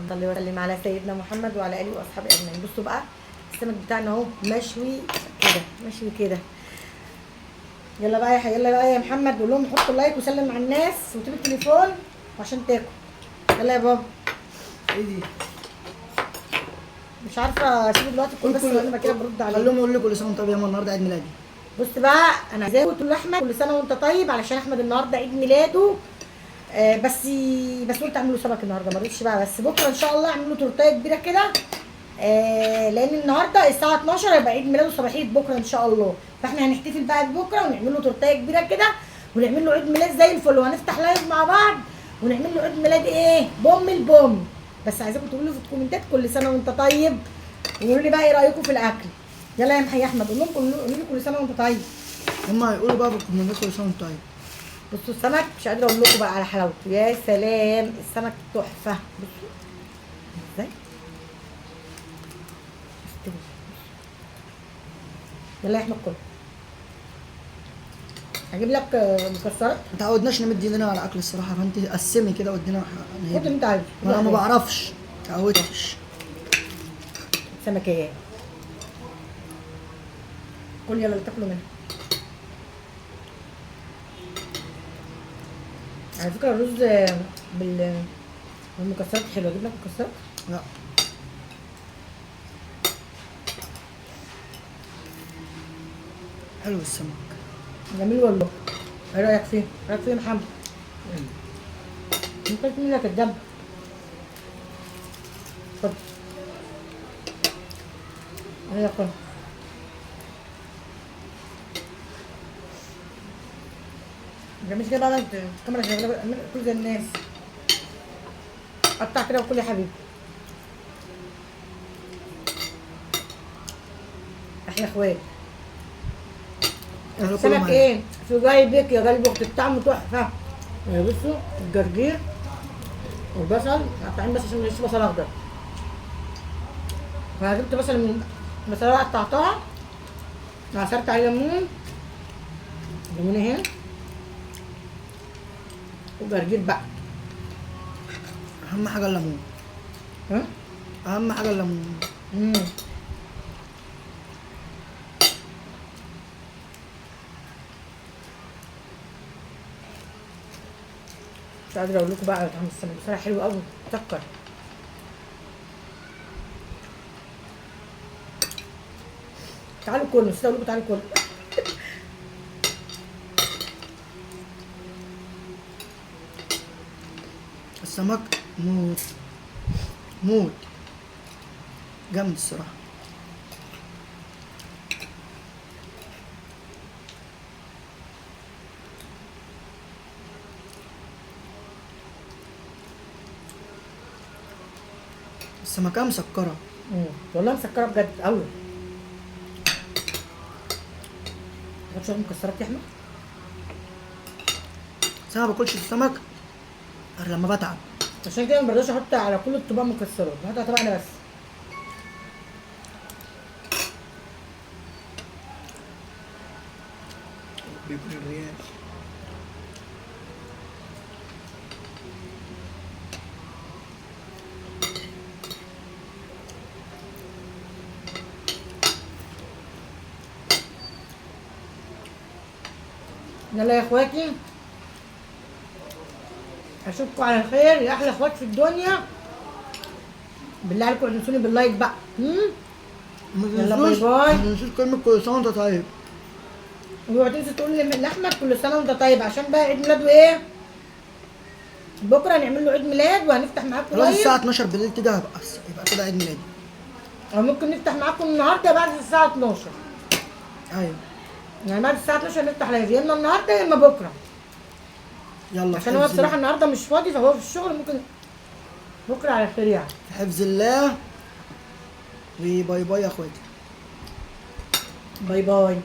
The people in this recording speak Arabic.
صلي وسلم على سيدنا محمد وعلى اله واصحابه اجمعين. بصوا بقى السمك بتاعنا اهو مشوي كده، مشوي كده. يلا بقى يا محمد قول لهم حطوا لايك وسلم على الناس وتجيب التليفون عشان تاكل. يلا يا بابا. ايه دي؟ مش عارفه اسيبه دلوقتي كل بس لما كده برد عليه. خليهم يقولوا لي كل سنه وانت طيب يا ماما، النهارده عيد ميلادي. بص بقى انا عايزاه تقول لاحمد كل سنه وانت طيب علشان احمد النهارده عيد ميلاده. بس قلت اعمل له سمك النهارده ما رضيتش بقى، بس بكره ان شاء الله اعمل له تورتيه كبيره كده. لان النهارده الساعه 12 هيبقى عيد ميلاده صباحيه بكره ان شاء الله، فاحنا هنحتفل بقى بكره ونعمل له تورتيه كبيره كده ونعمل له عيد ميلاد زي الفل، وهنفتح لايف مع بعض ونعمل له عيد ميلاد ايه بوم البوم. بس عايزاكم تقولوا لي في الكومنتات كل سنه وانت طيب، وقولوا لي بقى ايه رايكم في الاكل. يلا يا محي احمد قول لهم قولوا لي كل سنه وانت طيب. هما هيقولوا بقى في الكومنتات كل سنه وانت طيب. بصوا السمك مش قادره اقول لكم بقى على حلاوته، يا سلام السمك تحفه. بصوا ازاي استوى. يلا يا احمد كله. هجيب لك مكسرات. ما تعودناش نمد ايدينا على اكل الصراحه، فانت قسمي كده وادينا خد اللي انت عايزه. انا ما بعرفش، ما تعودتش. سمكيات كل يلا اللي تاكلوا منها. على فكره الرز بالمكسرات حلوه، اجيب لك مكسرات؟ لا حلو السمك جميل والله. ايه رايك فيه؟ رايك فيه يا محمد؟ ممكن تملي لك الدب. خد هيا كل. جميل كده بقى. انت الكاميرا شغاله كل زي الناس. قطع كده وكل يا حبيبي. احلى اخوات. السمك ايه؟ في جايبك يا قلب اختي طعمه تحفه. بصوا الجرجير والبصل قطعين بس عشان مش بصل اخضر. فجبت بصل من بصلايه قطعتها وعصرت عليه ليمون اهي وجرجير بقى. اهم حاجه الليمون. ها؟ اهم حاجه الليمون. مش قادره اقول لكم بقى على طعم السمك بصراحه حلو قوي مسكر. تعالوا كلوا، نسيت اقول لكم تعالوا كلوا. السمك موت موت جامد الصراحه. السمكه مسكره. والله مسكره بجد قوي. هات شويه مكسرات يا احمد. بس انا ما باكلش السمك غير لما بتعب. عشان كده ما برضاش احط على كل الطبق مكسرات، بحط على طبقنا بس. بيكون الريال. يلا يا اخواتي اشوفكم على خير يا احلى اخوات في الدنيا. بالله عليكم انسوني باللايك بقى. يلا باي باي. ما تنسوش كلمه كل سنه وانت طيب. اوعوا تنسوا تقولوا لاحمد كل سنه وانت طيب عشان بقى عيد ميلاده ايه؟ بكره هنعمل له عيد ميلاد وهنفتح معاكم خلاص لايف. الساعه 12 بالليل كده يبقى كده عيد ميلادي. او ممكن نفتح معاكم النهارده بعد الساعه 12. ايوه يعني بعد الساعه 12 نفتح لايف يا اما النهارده يا اما بكره. يلا عشان هو بصراحه النهارده مش فاضي فهو في الشغل، ممكن بكره على خير يعني. في حفظ الله وباي باي يا اخواتي. باي باي.